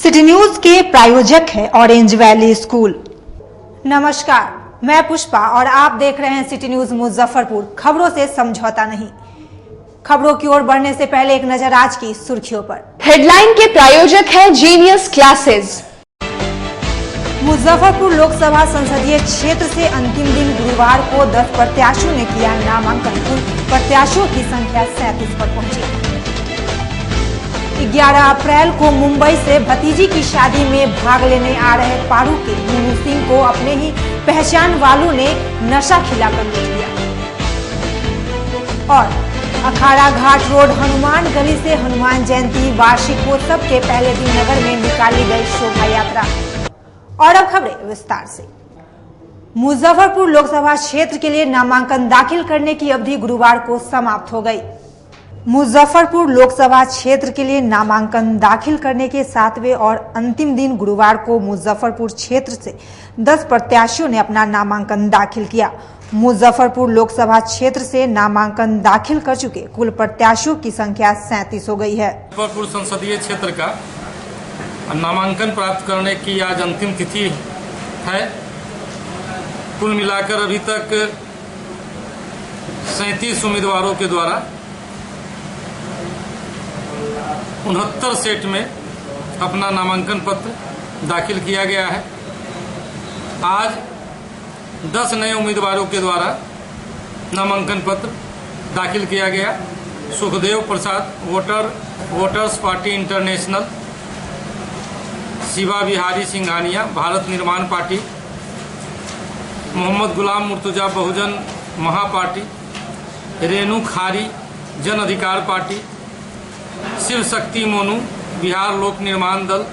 City news के प्रायोजक है ऑरेंज वैली स्कूल। नमस्कार, मैं पुष्पा और आप देख रहे हैं सिटी न्यूज मुजफ्फरपुर। खबरों से समझौता नहीं। खबरों की ओर बढ़ने से पहले एक नजर आज की सुर्खियों पर। हेडलाइन के प्रायोजक है जीनियस क्लासेस। मुजफ्फरपुर लोकसभा संसदीय क्षेत्र से अंतिम दिन गुरुवार को 10 प्रत्याशियों ने किया नामांकन। कुल प्रत्याशियों की संख्या 37 पर पहुंची। 11 अप्रैल को मुंबई से भतीजी की शादी में भाग लेने आ रहे पारू के मुनू सिंह को अपने ही पहचान वालों ने नशा खिलाकर लूट लिया। और अखाड़ा घाट रोड हनुमान गली से हनुमान जयंती वार्षिकोत्सव के पहले दिन नगर में निकाली गई शोभा यात्रा। और अब खबरें विस्तार से। मुजफ्फरपुर लोकसभा क्षेत्र के लिए नामांकन दाखिल करने की अवधि गुरुवार को समाप्त हो गई। मुजफ्फरपुर लोकसभा क्षेत्र के लिए नामांकन दाखिल करने के 7वें और अंतिम दिन गुरुवार को मुजफ्फरपुर क्षेत्र से 10 प्रत्याशियों ने अपना नामांकन दाखिल किया। मुजफ्फरपुर लोकसभा क्षेत्र से नामांकन दाखिल कर चुके कुल प्रत्याशियों की संख्या 37 हो गई है। मुजफ्फरपुर संसदीय क्षेत्र का नामांकन प्राप्त करने की आज अंतिम तिथि है। कुल मिलाकर अभी तक 37 उम्मीदवारों के द्वारा 69 सेट में अपना नामांकन पत्र दाखिल किया गया है। आज 10 नए उम्मीदवारों के द्वारा नामांकन पत्र दाखिल किया गया। Sukhdev Prasad voters party international, Shiva Bihari Singhania Bharat Nirman party, Mohammad Ghulam Murtaza Bahujan महापार्टी, रेणु खारी जन अधिकार पार्टी, शिव शक्ति मोनू बिहार लोक निर्माण दल,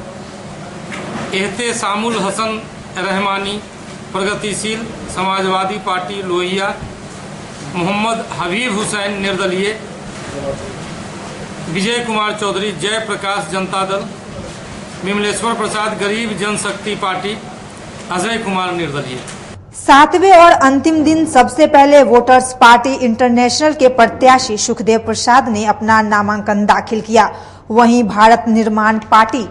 एहतेशामुल हसन रहमानी प्रगतिशील समाजवादी पार्टी लोहिया, मोहम्मद हबीब हुसैन निर्दलीय, विजय कुमार चौधरी जय प्रकाश जनता दल, विमलेश्वर प्रसाद गरीब जनशक्ति पार्टी, अजय कुमार निर्दलीय। 7वें और अंतिम दिन सबसे पहले वोटर्स पार्टी इंटरनेशनल के प्रत्याशी सुखदेव प्रसाद ने अपना नामांकन दाखिल किया। वहीं भारत निर्माण पार्टी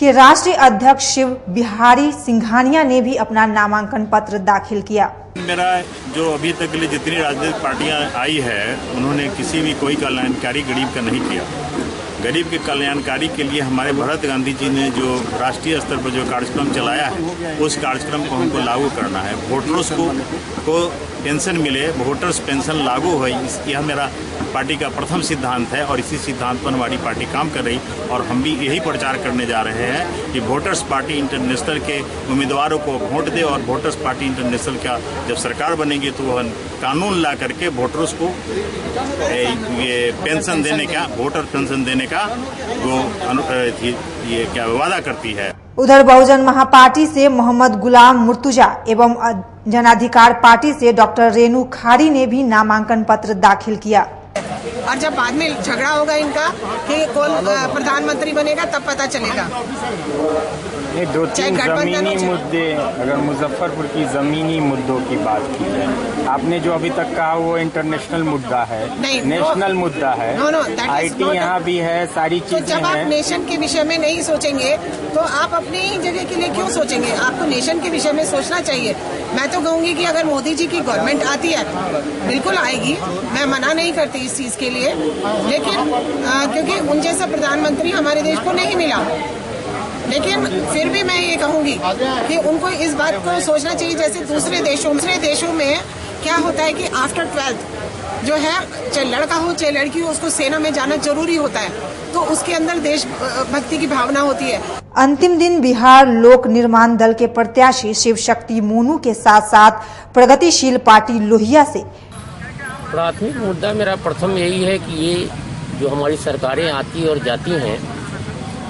के राष्ट्रीय अध्यक्ष शिव बिहारी सिंघानिया ने भी अपना नामांकन पत्र दाखिल किया। मेरा जो अभी तक के लिए जितनी राजनीतिक पार्टियां आई है उन्होंने किसी भी कोई कल्याणकारी गरीब का नहीं किया। गरीब के कल्याणकारी के लिए हमारे भरत गांधी जी ने जो राष्ट्रीय स्तर पर जो कार्यक्रम चलाया है उस कार्यक्रम को हमको लागू करना है। वोटर्स को पेंशन मिले, वोटर्स पेंशन लागू हो, यह मेरा पार्टी का प्रथम सिद्धांत है और इसी सिद्धांत पर हमारी पार्टी काम कर रही। और हम भी यही प्रचार करने जा रहे हैं कि वोटर्स पार्टी इंटरनेशनल के उम्मीदवारों को वोट दे और वोटर्स पार्टी इंटरनेशनल का जब सरकार बनेगी तो वह कानून ला करके वोटर्स को ये पेंशन देने का, वोटर पेंशन देने का वो ये क्या वादा करती है। उधर बहुजन महापार्टी से मोहम्मद गुलाम मुर्तजा एवं जनाधिकार पार्टी से डॉक्टर रेणु खारी ने भी नामांकन पत्र दाखिल किया। और जब बाद में झगड़ा होगा इनका कि कौन प्रधानमंत्री बनेगा तब पता चलेगा। ये 2-3 जमीनी मुद्दे, अगर मुजफ्फरपुर की जमीनी मुद्दों की बात की जाए, आपने जो अभी तक कहा वो इंटरनेशनल मुद्दा है, नेशनल मुद्दा है। IT यहाँ भी है, सारी चीजें हैं। जब आप नेशन के विषय में नहीं सोचेंगे तो आप अपनी ही जगह के लिए क्यों सोचेंगे? आपको नेशन के विषय में सोचना चाहिए। मैं तो कहूँगी कि अगर मोदी जी की गवर्नमेंट आती है, बिल्कुल आएगी, मैं मना नहीं करती इस चीज के लिए, लेकिन क्योंकि उन जैसा प्रधानमंत्री हमारे देश को नहीं मिला, लेकिन फिर भी मैं ये कहूंगी कि उनको इस बात को सोचना चाहिए जैसे दूसरे देशों में क्या होता है कि आफ्टर 12th जो है, चाहे लड़का हो चाहे लड़की हो, उसको सेना में जाना जरूरी होता है, तो उसके अंदर देशभक्ति की भावना होती है। अंतिम दिन बिहार लोक निर्माण दल के प्रत्याशी शिव शक्ति मोनू के साथ साथ प्रगतिशील पार्टी लोहिया से प्राथमिक मुद्दा मेरा प्रथम यही है कि ये जो हमारी सरकारें आती और जाती हैं,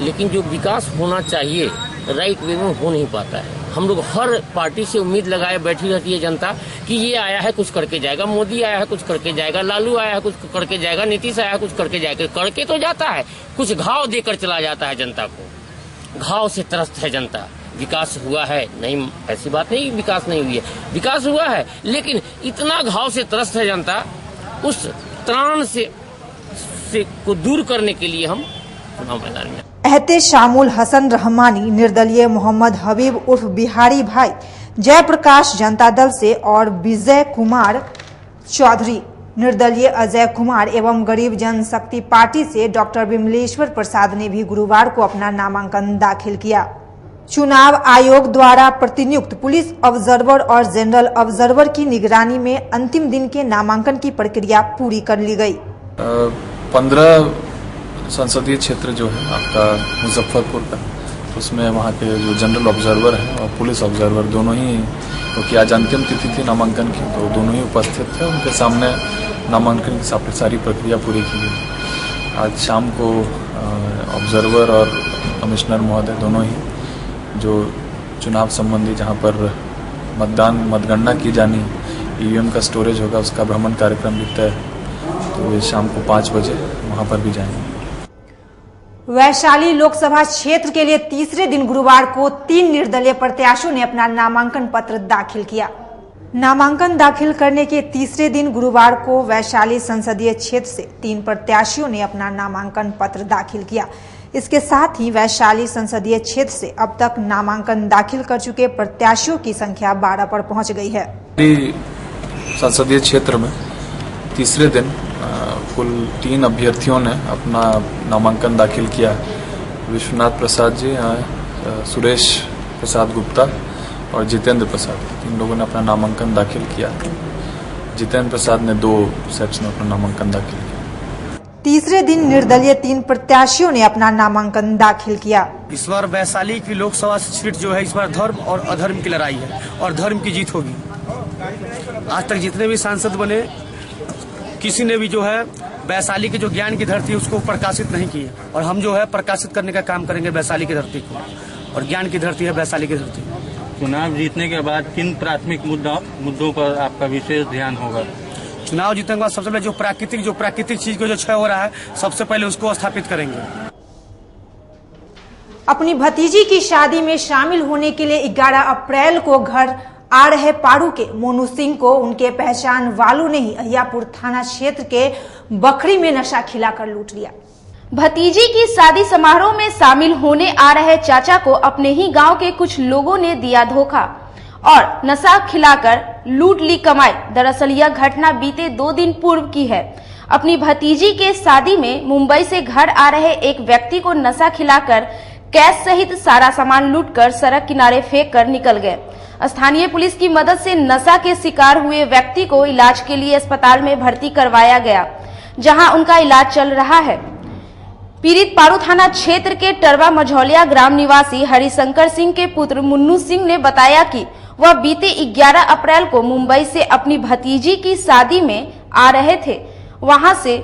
लेकिन जो विकास होना चाहिए राइट वे में हो नहीं पाता है। हम लोग हर पार्टी से उम्मीद लगाए बैठी रहती है जनता कि ये आया है कुछ करके जाएगा, मोदी आया है कुछ करके जाएगा, लालू आया है कुछ करके जाएगा, नीतीश आया है कुछ करके जाएगा। करके तो जाता है, कुछ घाव देकर चला जाता है जनता को। घाव से त्रस्त है जनता। विकास हुआ है नहीं, ऐसी बात नहीं विकास नहीं हुई है, विकास हुआ है, लेकिन इतना घाव से त्रस्त है जनता, उस त्राण से को दूर करने के लिए हम चुनाव मैदान में। एहतेशामुल हसन रहमानी, निर्दलीय मोहम्मद हबीब उर्फ बिहारी भाई, जयप्रकाश जनता दल से और विजय कुमार चौधरी, निर्दलीय अजय कुमार एवं गरीब जनशक्ति पार्टी से डॉक्टर विमलेश्वर प्रसाद ने भी गुरुवार को अपना नामांकन दाखिल किया। चुनाव आयोग द्वारा प्रतिनियुक्त पुलिस ऑब्जर्वर और जनरल ऑब्जर्वर की निगरानी में अंतिम दिन के नामांकन की प्रक्रिया पूरी कर ली गई। 15 संसदीय क्षेत्र जो है आपका मुजफ्फरपुर का, उसमें वहाँ के जो जनरल ऑब्जर्वर हैं और पुलिस ऑब्जर्वर दोनों ही, क्योंकि आज अंतिम तिथि थी नामांकन की, तो दोनों ही उपस्थित थे। उनके सामने नामांकन की सारी प्रक्रिया पूरी की गई। आज शाम को ऑब्जर्वर और कमिश्नर महोदय दोनों ही जो चुनाव संबंधी जहाँ पर मतगणना की जानी, ईवीएम का स्टोरेज होगा, उसका भ्रमण कार्यक्रम भी तय, तो वे शाम को 5 बजे वहाँ पर भी जाएंगे। वैशाली लोकसभा क्षेत्र के लिए तीसरे दिन गुरुवार को 3 निर्दलीय प्रत्याशियों ने अपना नामांकन पत्र दाखिल किया। नामांकन दाखिल करने के तीसरे दिन गुरुवार को वैशाली संसदीय क्षेत्र से 3 प्रत्याशियों ने अपना नामांकन पत्र दाखिल किया। इसके साथ ही वैशाली संसदीय क्षेत्र से अब तक नामांकन दाखिल कर चुके प्रत्याशियों की संख्या 12 पर पहुंच गई है। संसदीय क्षेत्र में तीसरे दिन कुल 3 अभ्यर्थियों ने अपना नामांकन दाखिल किया। विश्वनाथ प्रसाद जी, सुरेश प्रसाद गुप्ता और जितेंद्र प्रसाद, 3 लोगों ने अपना नामांकन दाखिल किया। जितेंद्र प्रसाद ने 2 सेट्स में अपना नामांकन दाखिल किया। तीसरे दिन निर्दलीय 3 प्रत्याशियों ने अपना नामांकन दाखिल किया। इस बार वैशाली की लोकसभा सीट जो है, इस बार धर्म और अधर्म की लड़ाई है और धर्म की जीत होगी। आज तक जितने भी सांसद बने, किसी ने भी जो है वैशाली की जो ज्ञान की धरती है उसको प्रकाशित नहीं की है, और हम जो है प्रकाशित करने का काम करेंगे वैशाली की धरती को, और ज्ञान की धरती है वैशाली की धरती। चुनाव जीतने के बाद किन प्राथमिक मुद्दों पर आपका विशेष ध्यान होगा? चुनाव जीतने के बाद सबसे पहले जो प्राकृतिक चीज को जो क्षय हो रहा है, सबसे पहले उसको स्थापित करेंगे। अपनी भतीजी की शादी में शामिल होने के लिए 11 अप्रैल को घर आ रहे पारू के मोनू सिंह को उनके पहचान वालों ने ही अहियापुर थाना क्षेत्र के बखरी में नशा खिलाकर लूट लिया। भतीजी की शादी समारोह में शामिल होने आ रहे चाचा को अपने ही गांव के कुछ लोगों ने दिया धोखा और नशा खिलाकर लूट ली कमाई। दरअसल यह घटना बीते 2 दिन पूर्व की है। अपनी भतीजी के शादी में मुंबई से घर आ रहे एक व्यक्ति को नशा खिलाकर कैश सहित सारा सामान लूटकर सड़क किनारे फेंक कर निकल गए। स्थानीय पुलिस की मदद से नशा के शिकार हुए व्यक्ति को इलाज के लिए अस्पताल में भर्ती करवाया गया, जहां उनका इलाज चल रहा है। पीड़ित पारू थाना क्षेत्र के टरवा मझौलिया ग्राम निवासी हरिशंकर सिंह के पुत्र मुन्नू सिंह ने बताया कि वह बीते 11 अप्रैल को मुंबई से अपनी भतीजी की शादी में आ रहे थे। वहां से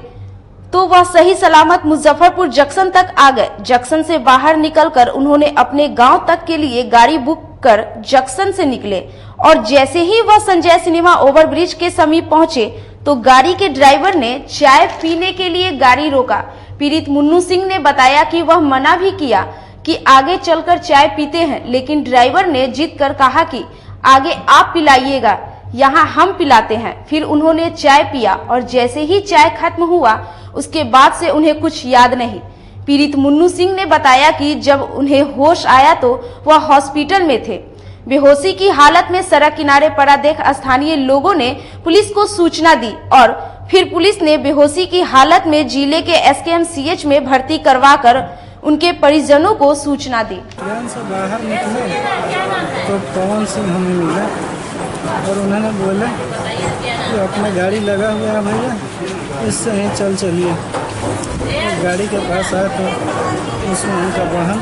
तो वह सही सलामत मुजफ्फरपुर जंक्शन तक आ गए। जंक्शन से बाहर निकलकर उन्होंने अपने गांव तक के लिए गाड़ी बुक कर जंक्शन से निकले और जैसे ही वह संजय सिनेमा ओवरब्रिज के समीप पहुंचे तो गाड़ी के ड्राइवर ने चाय पीने के लिए गाड़ी रोका। पीड़ित मुन्नू सिंह ने बताया कि वह मना भी किया कि आगे चलकर चाय पीते हैं, लेकिन ड्राइवर ने जिद कर कहा कि आगे आप पिलाइएगा, यहाँ हम पिलाते हैं। फिर उन्होंने चाय पिया और जैसे ही चाय खत्म हुआ उसके बाद से उन्हें कुछ याद नहीं। पीड़ित मुन्नू सिंह ने बताया कि जब उन्हें होश आया तो वह हॉस्पिटल में थे। बेहोशी की हालत में सड़क किनारे पड़ा देख स्थानीय लोगों ने पुलिस को सूचना दी और फिर पुलिस ने बेहोशी की हालत में जिले के SKMCH में भर्ती करवाकर उनके परिजनों को सूचना दी। ट्रेन से बाहर निकले तो पवन सिंह हमें मिला और उन्होंने बोला कि अपना गाड़ी लगा हुआ है भैया, इससे ही चलिए। गाड़ी के पास आया तो उसमें उनका वाहन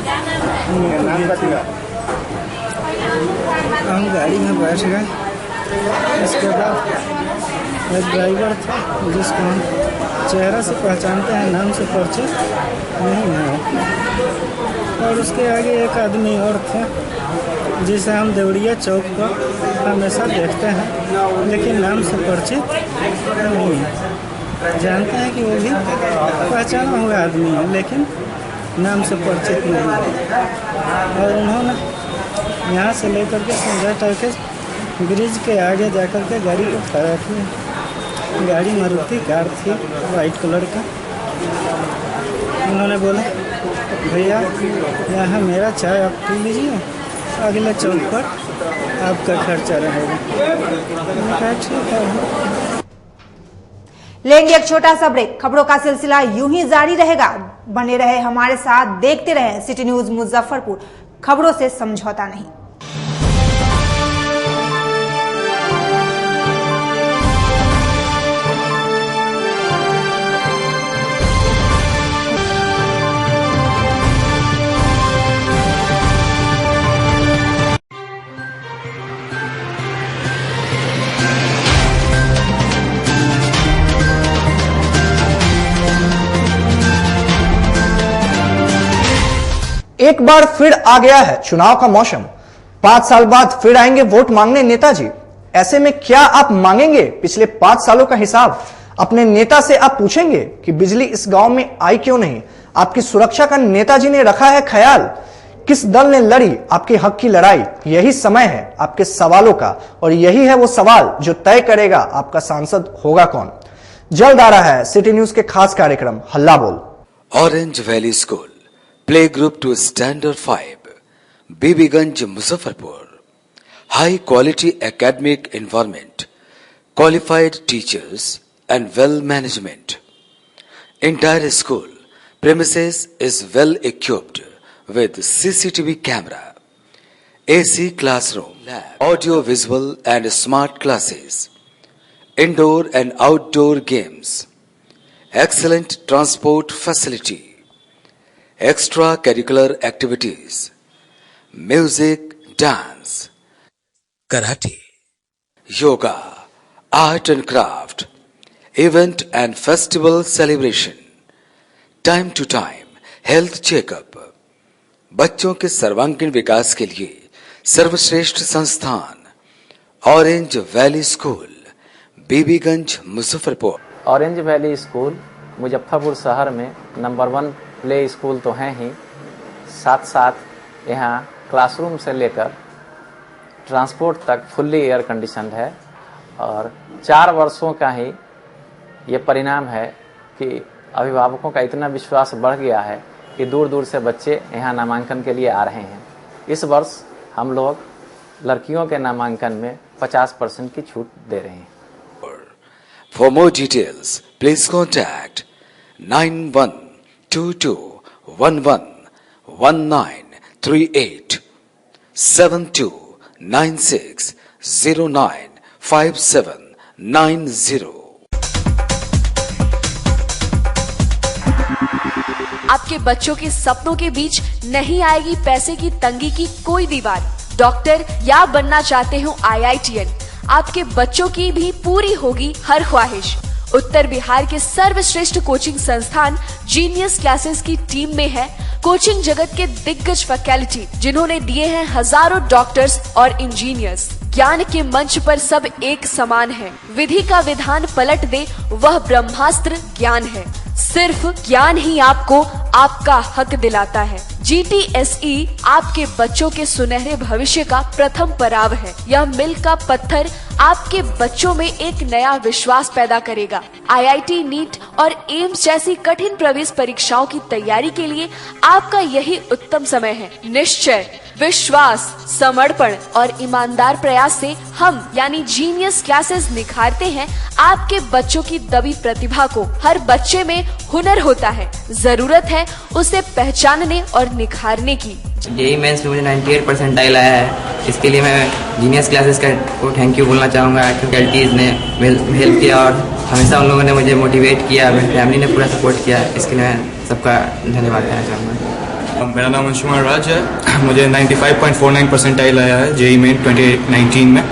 हम गाड़ी में बैठ गए। इसके बाद एक ड्राइवर था जिसको हम चेहरा से पहचानते हैं, नाम से परिचित नहीं है, और उसके आगे एक आदमी और थे जिसे हम देवड़िया चौक पर हमेशा देखते हैं, लेकिन नाम से परिचित नहीं है। जानते हैं कि वो भी पहचाना हुआ आदमी है, लेकिन नाम से परिचित नहीं है। और उन्होंने यहाँ से लेकर के संजय टॉकीज ब्रिज के आगे जाकर के गाड़ी को खड़ा किया। गाड़ी मारुति कार थी वाइट कलर का। उन्होंने बोला भैया यहाँ मेरा चाय आप पी लीजिए, अगले चौक पर आपका खर्चा रहेगा। मैंने कहा ठीक है। लेंगे एक छोटा सा ब्रेक। खबरों का सिलसिला यूं ही जारी रहेगा। बने रहे हमारे साथ, देखते रहे सिटी न्यूज मुजफ्फरपुर। खबरों से समझौता नहीं। एक बार फिर आ गया है चुनाव का मौसम। 5 साल बाद फिर आएंगे वोट मांगने नेताजी। ऐसे में क्या आप मांगेंगे पिछले 5 सालों का हिसाब? अपने नेता से आप पूछेंगे कि बिजली इस गांव में आई क्यों नहीं? आपकी सुरक्षा का नेताजी ने रखा है ख्याल? किस दल ने लड़ी आपके हक की लड़ाई? यही समय है आपके सवालों का, और यही है वो सवाल जो तय करेगा आपका सांसद होगा कौन। जल्द आ रहा है सिटी न्यूज के खास कार्यक्रम हल्ला बोल। Orange valley school Play Group to Standard 5, Bibiganj, Muzaffarpur. High quality academic environment, qualified teachers and well management. Entire school premises is well equipped with CCTV camera, AC classroom, audio visual and smart classes, indoor and outdoor games, excellent transport facility, extracurricular activities, music, dance, karate, yoga, art and craft, event and festival celebration, time to time health checkup। बच्चों के सर्वांगीण विकास के लिए सर्वश्रेष्ठ संस्थान orange valley school, Bibiganj, Muzaffarpur. Orange valley school Muzaffarpur शहर में number 1 play school तो हैं ही, साथ साथ यहाँ क्लासरूम से लेकर ट्रांसपोर्ट तक फुल्ली एयर कंडीशनड है। और 4 वर्षों का ही ये परिणाम है कि अभिभावकों का इतना विश्वास बढ़ गया है कि दूर दूर से बच्चे यहाँ नामांकन के लिए आ रहे हैं। इस वर्ष हम लोग लड़कियों के नामांकन में 50% की छूट दे रहे हैं। For more details, please contact 9122111938 7296095790। आपके बच्चों के सपनों के बीच नहीं आएगी पैसे की तंगी की कोई दीवार। डॉक्टर या बनना चाहते हो IITN, आपके बच्चों की भी पूरी होगी हर ख्वाहिश। उत्तर बिहार के सर्वश्रेष्ठ कोचिंग संस्थान जीनियस क्लासेस की टीम में है कोचिंग जगत के दिग्गज फैकल्टी, जिन्होंने दिए हैं हजारों डॉक्टर्स और इंजीनियर्स। ज्ञान के मंच पर सब एक समान है। विधि का विधान पलट दे वह ब्रह्मास्त्र ज्ञान है। सिर्फ ज्ञान ही आपको आपका हक दिलाता है। GTSE आपके बच्चों के सुनहरे भविष्य का प्रथम पड़ाव है। यह मील का पत्थर आपके बच्चों में एक नया विश्वास पैदा करेगा। IIT, नीट और एम्स जैसी कठिन प्रवेश परीक्षाओं की तैयारी के लिए आपका यही उत्तम समय है। निश्चय, विश्वास, समर्पण और ईमानदार प्रयास से हम यानी जीनियस क्लासेस निखारते हैं आपके बच्चों की दबी प्रतिभा को। हर बच्चे में हुनर होता है, जरूरत है उसे पहचानने और निखारने की। जेईई मेंस में मुझे 98 परसेंटाइल आया है। इसके लिए मैं जीनियस क्लासेस को थैंक यू बोलना चाहूँगा। फैकल्टीज ने हेल्प किया और हमेशा उन लोगों ने मुझे मोटिवेट किया, मेरी फैमिली ने पूरा सपोर्ट किया। इसके लिए मैं सबका धन्यवाद कहना चाहूँगा। मेरा नाम अंशुमान राज है। मुझे 95.49 परसेंटाइल आया है जेईई मेन 2019 में।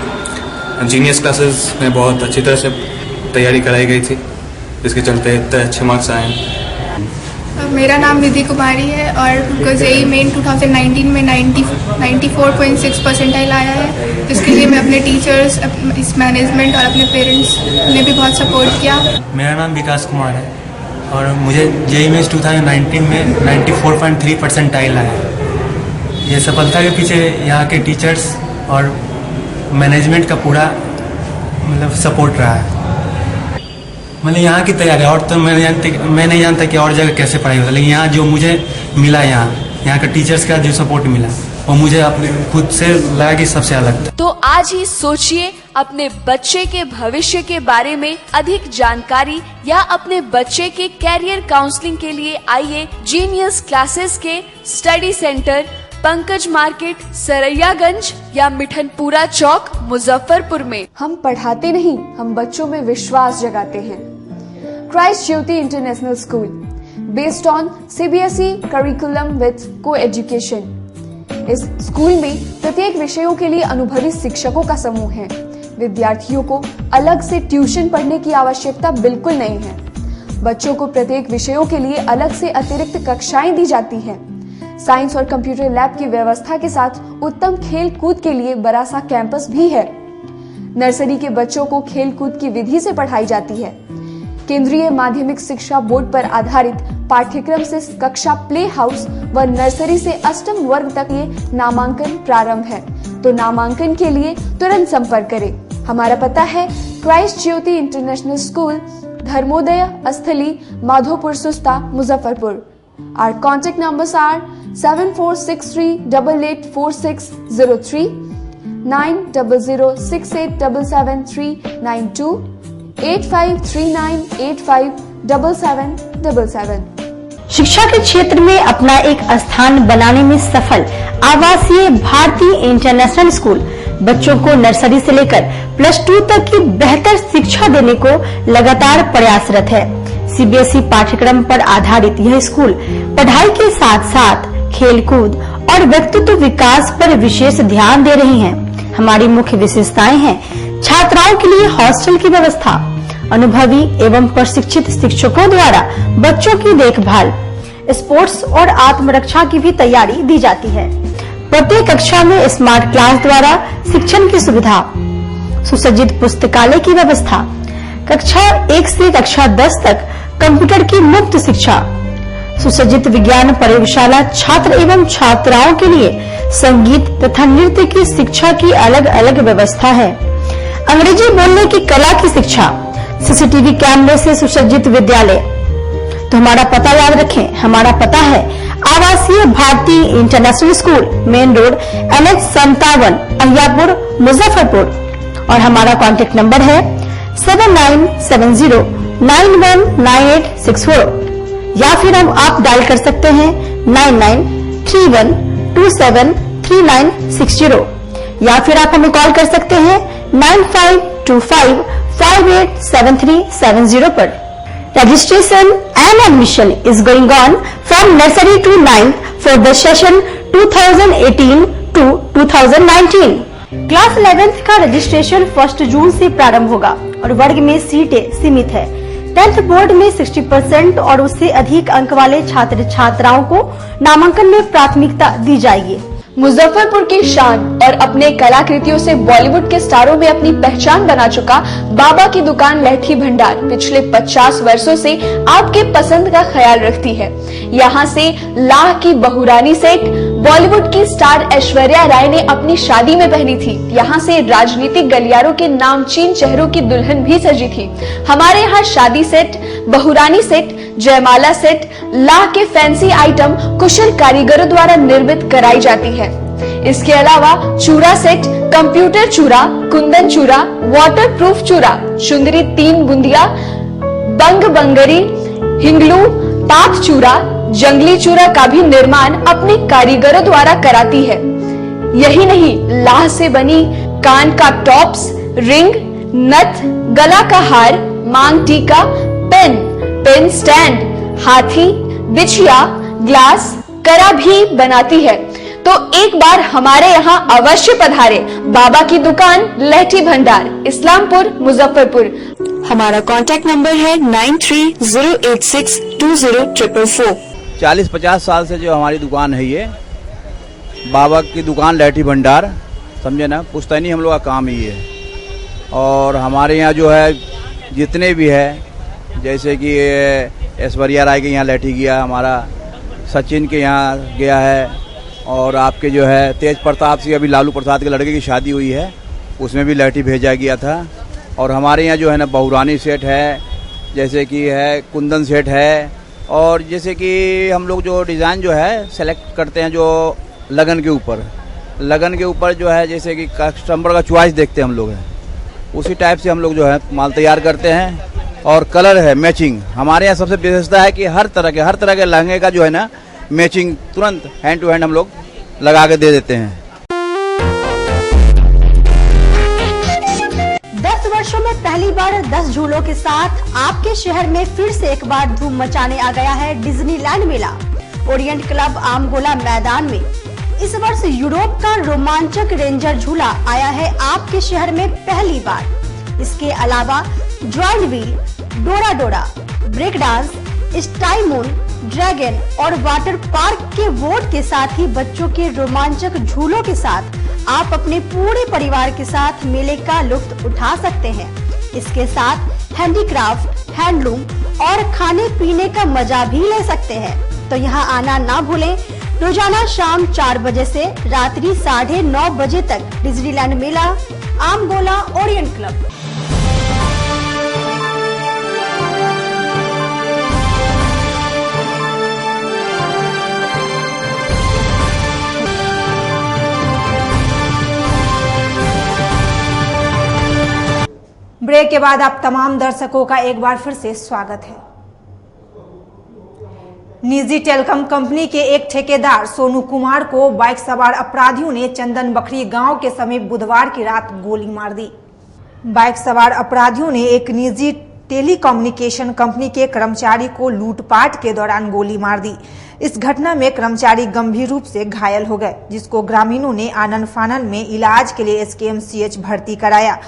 जीनियस क्लासेस में बहुत अच्छी तरह से तैयारी कराई गई थी, जिसके चलते इतने अच्छे मार्क्स आए हैं। मेरा नाम निधि कुमारी है और जेईई मेन 2019 में 94.6 परसेंटाइल आया है। इसके लिए मैं अपने टीचर्स, इस मैनेजमेंट और अपने पेरेंट्स ने भी बहुत सपोर्ट किया। मेरा नाम विकास कुमार है और मुझे जेईई मेंस 2019 में 94.3 परसेंटाइल आया है। ये सफलता के पीछे यहाँ के टीचर्स और मैनेजमेंट का पूरा सपोर्ट रहा है। यहाँ की तैयारी और तो मैं नहीं जानता कि और जगह कैसे पढ़ाई होता, लेकिन यहाँ जो मुझे मिला यहाँ का टीचर्स का जो सपोर्ट मिला वो मुझे अपने खुद से लगा कि सबसे अलग था। तो आज ही सोचिए, अपने बच्चे के भविष्य के बारे में अधिक जानकारी या अपने बच्चे के कैरियर काउंसलिंग के लिए आइए जीनियस क्लासेस के study centre, Pankaj Market, Saraiyaganj या मिठनपुरा चौक, मुजफ्फरपुर में। हम पढ़ाते नहीं, हम बच्चों में विश्वास जगाते हैं। Christ Jyoti international school, based on CBSE curriculum with co-education. इस स्कूल में प्रत्येक विषयों के लिए अनुभवी शिक्षकों का समूह है। विद्यार्थियों को अलग से ट्यूशन पढ़ने की आवश्यकता बिल्कुल नहीं है। बच्चों को प्रत्येक विषयों के लिए अलग से अतिरिक्त कक्षाएं दी जाती हैं। साइंस और कंप्यूटर लैब की व्यवस्था के साथ उत्तम खेल कूद के लिए बड़ा सा कैंपस भी है। नर्सरी के बच्चों को खेल कूद की विधि से पढ़ाई जाती है। केंद्रीय माध्यमिक शिक्षा बोर्ड पर आधारित पाठ्यक्रम से कक्षा प्ले हाउस व नर्सरी से अष्टम वर्ग तक ये नामांकन प्रारंभ है। तो नामांकन के लिए तुरंत संपर्क करें। हमारा पता है Christ Jyoti international school, Dharmodaya स्थली, माधोपुर सुस्ता, Muzaffarpur. Our contact numbers are 7463884603, 9006877392, 8539857777। शिक्षा के क्षेत्र में अपना एक स्थान बनाने में सफल आवासीय भारतीय इंटरनेशनल स्कूल बच्चों को नर्सरी से लेकर +2 तक की बेहतर शिक्षा देने को लगातार प्रयासरत है। CBSE पाठ्यक्रम पर आधारित यह स्कूल पढ़ाई के साथ साथ खेलकूद और व्यक्तित्व विकास पर विशेष ध्यान दे रही हैं। हमारी मुख्य विशेषताएं हैं छात्राओं के लिए हॉस्टल की व्यवस्था, अनुभवी एवं प्रशिक्षित शिक्षकों द्वारा बच्चों की देखभाल, स्पोर्ट्स और आत्मरक्षा की भी तैयारी दी जाती है। प्रत्येक कक्षा में स्मार्ट क्लास द्वारा शिक्षण की सुविधा, सुसज्जित पुस्तकालय की व्यवस्था, कक्षा 1 से कक्षा 10 तक कंप्यूटर की मुफ्त शिक्षा, सुसज्जित विज्ञान प्रयोगशाला, छात्र एवं छात्राओं के लिए संगीत तथा नृत्य की शिक्षा की अलग अलग व्यवस्था है। अंग्रेजी बोलने की कला की शिक्षा, CCTV कैमरे से सुसज्जित विद्यालय। तो हमारा पता याद रखें, हमारा पता है आवासीय भारतीय international school, main road NH57, Ahiyapur, Muzaffarpur. और हमारा कॉन्टेक्ट नंबर है 7970919864, या फिर आप डायल कर सकते हैं 9931273960, या फिर आप हमें कॉल कर सकते हैं 9525587370 पर। Registration and admission is going on from nursery to 9th for the session 2018 to 2019. Class 11th का रजिस्ट्रेशन 1 जून से प्रारंभ होगा और वर्ग में सीटें सीमित है। 10th बोर्ड में 60% और उससे अधिक अंक वाले छात्र छात्राओं को नामांकन में प्राथमिकता दी जाएगी। मुजफ्फरपुर की शान और अपने कलाकृतियों से बॉलीवुड के स्टारों में अपनी पहचान बना चुका बाबा की दुकान लहठी भंडार पिछले 50 वर्षों से आपके पसंद का ख्याल रखती है। यहाँ से लाह की बहुरानी सेट बॉलीवुड की स्टार ऐश्वर्या राय ने अपनी शादी में पहनी थी। यहाँ से राजनीतिक गलियारों के नामचीन चेहरों की दुल्हन भी सजी थी। हमारे यहाँ शादी सेट, बहुरानी सेट, जयमाला सेट, लाह के फैंसी आइटम कुशल कारीगरों द्वारा निर्मित कराई जाती है। इसके अलावा चूड़ा सेट, कंप्यूटर चूड़ा, कुंदन चूड़ा, वाटरप्रूफ चूड़ा, चुंदरी 3 बुंदिया, बंग बंगरी, हिंगलू, पाक चूड़ा, जंगली चूड़ा का भी निर्माण अपने कारीगरों द्वारा कराती है। यही नहीं, लाह से बनी कान का टॉप्स, रिंग, नथ, गला का हार, मांग टीका, पेन स्टैंड, हाथी, बिछिया, ग्लास, करा भी बनाती है। तो एक बार हमारे यहाँ अवश्य पधारे। बाबा की दुकान लहठी भंडार, इस्लामपुर, मुजफ्फरपुर। हमारा कांटेक्ट नंबर है 9308620444। 40-50 साल से जो हमारी दुकान है, ये बाबा की दुकान लहठी भंडार, समझे ना, पुश्तैनी हम लोग का काम ही है। और हमारे यहाँ जो है जितने भी है, जैसे कि ऐश्वर्या राय के यहाँ लहठी गया, हमारा सचिन के यहाँ गया है, और आपके जो है तेज प्रताप सिंह, अभी लालू प्रसाद के लड़के की शादी हुई है, उसमें भी लहठी भेजा गया था। और हमारे यहाँ जो है ना बहुरानी सेट है, जैसे कि है कुंदन सेट है, और जैसे कि हम लोग जो डिज़ाइन जो है सेलेक्ट करते हैं जो लगन के ऊपर जो है जैसे कि कस्टमर का चॉइस देखते हैं हम लोग हैं, उसी टाइप से हम लोग जो है माल तैयार करते हैं। और कलर है मैचिंग, हमारे यहाँ सबसे विशेषता है कि हर तरह के लहंगे का जो है ना मैचिंग तुरंत हैंड टू हैंड हम लोग लगा के दे देते हैं। 10 वर्षों में पहली बार 10 झूलों के साथ आपके शहर में फिर से एक बार धूम मचाने आ गया है डिज्नीलैंड मेला। ओरिएंट क्लब आमगोला मैदान में इस वर्ष यूरोप का रोमांचक रेंजर झूला आया है आपके शहर में पहली बार। इसके अलावा जॉइंट व्हील, डोरा डोरा, ब्रेक डांस, स्टाइमून, ड्रैगन और वाटर पार्क के वोट के साथ ही बच्चों के रोमांचक झूलों के साथ आप अपने पूरे परिवार के साथ मेले का लुत्फ उठा सकते हैं। इसके साथ हैंडीक्राफ्ट, हैंडलूम और खाने पीने का मजा भी ले सकते हैं। तो यहाँ आना ना भूलें। रोजाना शाम 4 बजे से रात्रि 9:30 बजे तक डिज्नीलैंड मेला, आमगोला, ओरिएंट क्लब। ब्रेक के बाद आप तमाम दर्शकों का एक बार फिर से स्वागत है। निजी टेलीकॉम कंपनी के एक ठेकेदार सोनू कुमार को बाइक सवार अपराधियों ने चंदन बखरी गांव के समीप बुधवार की रात गोली मार दी। बाइक सवार अपराधियों ने एक निजी टेलीकम्युनिकेशन कंपनी के कर्मचारी को लूटपाट के दौरान गोली मार दी। इस घटना में कर्मचारी गंभीर रूप से घायल हो गए, जिसको ग्रामीणों ने आनन फानन में इलाज के लिए SKMCH भर्ती कराया।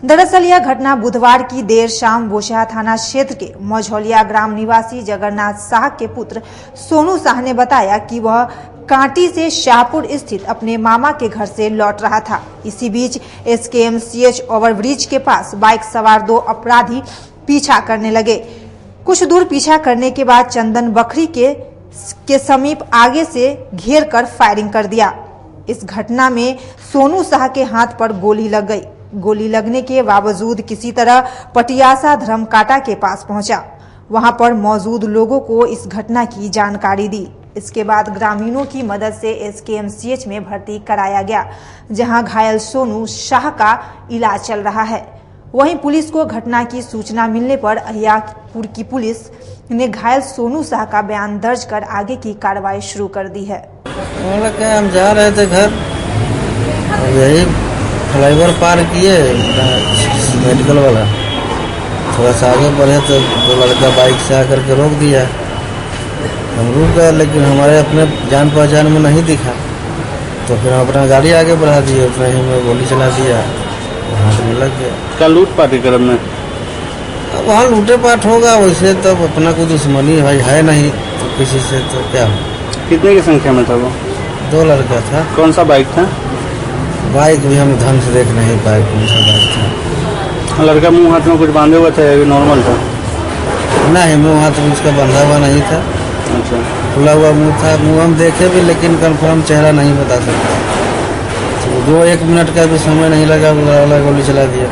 दरअसल यह घटना बुधवार की देर शाम बोशा थाना क्षेत्र के मझौलिया ग्राम निवासी जगन्नाथ शाह के पुत्र सोनू शाह ने बताया कि वह कांटी से शाहपुर स्थित अपने मामा के घर से लौट रहा था। इसी बीच SKMCH ओवरब्रिज के पास बाइक सवार 2 अपराधी पीछा करने लगे। कुछ दूर पीछा करने के बाद चंदन बखरी के समीप आगे से घेर कर फायरिंग कर दिया। इस घटना में सोनू शाह के हाथ पर गोली लग गई। गोली लगने के बावजूद किसी तरह पटियासा धर्मकाटा के पास पहुंचा। वहां पर मौजूद लोगों को इस घटना की जानकारी दी। इसके बाद ग्रामीणों की मदद से SKMCH में भर्ती कराया गया, जहां घायल सोनू शाह का इलाज चल रहा है। वहीं पुलिस को घटना की सूचना मिलने पर अहियापुर की पुलिस ने घायल सोनू शाह का बयान दर्ज कर आगे की कार्रवाई शुरू कर दी है। हम जा रहे थे घर, यही फ्लाईओवर पार किए मेडिकल वाला, थोड़ा सा आगे बढ़े तो 2 लड़का बाइक से आकर के रोक दिया। हम रुक गए, लेकिन हमारे अपने जान पहचान में नहीं दिखा, तो फिर हम अपना गाड़ी आगे बढ़ा दिए, उतना ही में गोली चला दिया, हाथ में लग गया। क्या लूटपाट के क्रम में? अब वहाँ लूटे पाट होगा, वैसे तो अपना कोई दुश्मनी भाई है नहीं, तो किसी से तो क्या हो। कितने की संख्या में था वो? 2 लड़का था। कौन सा बाइक था? बाइक भी हम ढंग से देख नहीं पाए कौन सा बाइक था। लड़का मुंह हाथ में कुछ बांधे हुआ था या नॉर्मल था? नहीं, मुंह हाथ में उसका बंधा हुआ नहीं था। अच्छा। खुला हुआ मुंह था। मुंह हम देखे भी, लेकिन कंफर्म चेहरा नहीं बता सकता। तो 1 मिनट का भी समय नहीं लगा, वाला गोली चला दिया।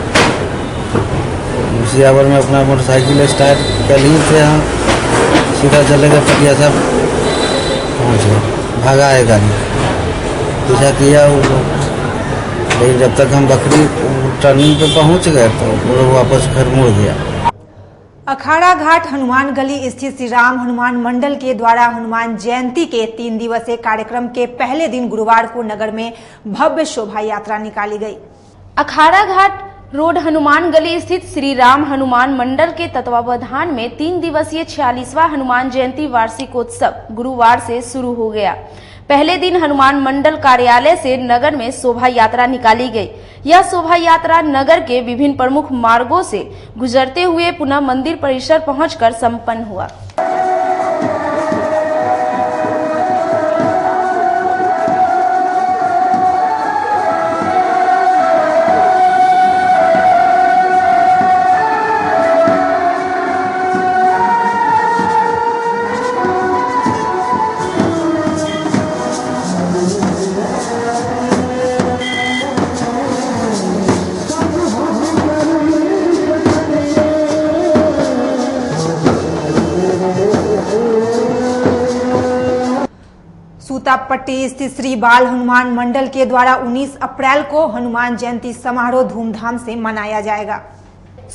उसी आवर में अपना मोटरसाइकिल स्टार्ट कर ली थे, हम सीधा चले गए पटियासा पहुँच गए। भागा है गाड़ी, पीछा किया वो, लेकिन जब तक हम बकरी टर्निंग पे पहुंच गए तो वो लोग वापस घर मुड़ गया। अखाड़ा घाट हनुमान गली स्थित श्री राम हनुमान मंडल के द्वारा हनुमान जयंती के 3 दिवसीय कार्यक्रम के पहले दिन गुरुवार को नगर में भव्य शोभा यात्रा निकाली गई। अखाड़ा घाट रोड हनुमान गली स्थित श्री राम हनुमान मंडल के तत्वावधान में 3 दिवसीय 46वां हनुमान जयंती वार्षिकोत्सव गुरुवार से शुरू हो गया। पहले दिन हनुमान मंडल कार्यालय से नगर में शोभा यात्रा निकाली गई। यह शोभा यात्रा नगर के विभिन्न प्रमुख मार्गों से गुजरते हुए पुनः मंदिर परिसर पहुंचकर संपन्न हुआ। पट्टी स्थित श्री बाल हनुमान मंडल के द्वारा 19 अप्रैल को हनुमान जयंती समारोह धूमधाम से मनाया जाएगा।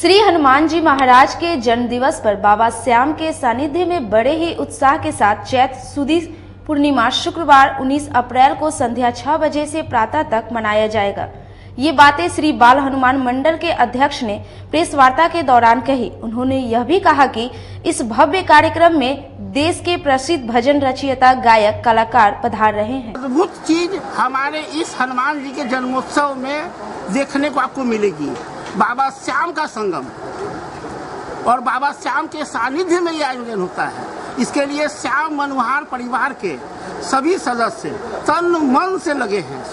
श्री हनुमान जी महाराज के जन्म दिवस पर बाबा श्याम के सानिध्य में बड़े ही उत्साह के साथ चैत्र सुदी पूर्णिमा शुक्रवार 19 अप्रैल को संध्या 6 बजे से प्रातः तक मनाया जाएगा। ये बातें श्री बाल हनुमान मंडल के अध्यक्ष ने प्रेस वार्ता के दौरान कही। उन्होंने यह भी कहा कि इस भव्य कार्यक्रम में देश के प्रसिद्ध भजन रचयिता, गायक, कलाकार पधार रहे हैं। अद्भुत चीज हमारे इस हनुमान जी के जन्मोत्सव में देखने को आपको मिलेगी। बाबा श्याम का संगम और बाबा श्याम के सानिध्य में यह आयोजन होता है। इसके लिए श्याम मनोहर परिवार के सभी सदस्य तन मन से लगे हैं,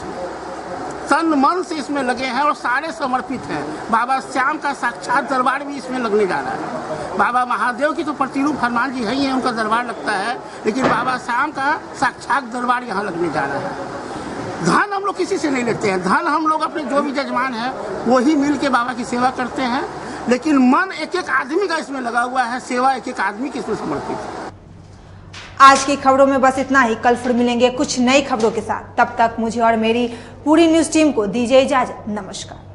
तन मन से इसमें लगे हैं और सारे समर्पित हैं। बाबा श्याम का साक्षात दरबार भी इसमें लगने जा रहा है। बाबा महादेव की तो प्रतिरूप हनुमान जी ही है, उनका दरबार लगता है, लेकिन बाबा श्याम का साक्षात दरबार यहाँ लगने जा रहा है। धन हम लोग किसी से नहीं लेते हैं, धन हम लोग अपने जो भी जजमान है वही मिल के बाबा की सेवा करते हैं, लेकिन मन एक एक आदमी का इसमें लगा हुआ है, सेवा एक एक आदमी की इसमें समर्पित है। आज की खबरों में बस इतना ही। कल फिर मिलेंगे कुछ नई खबरों के साथ। तब तक मुझे और मेरी पूरी न्यूज टीम को दीजिए इजाजत। नमस्कार।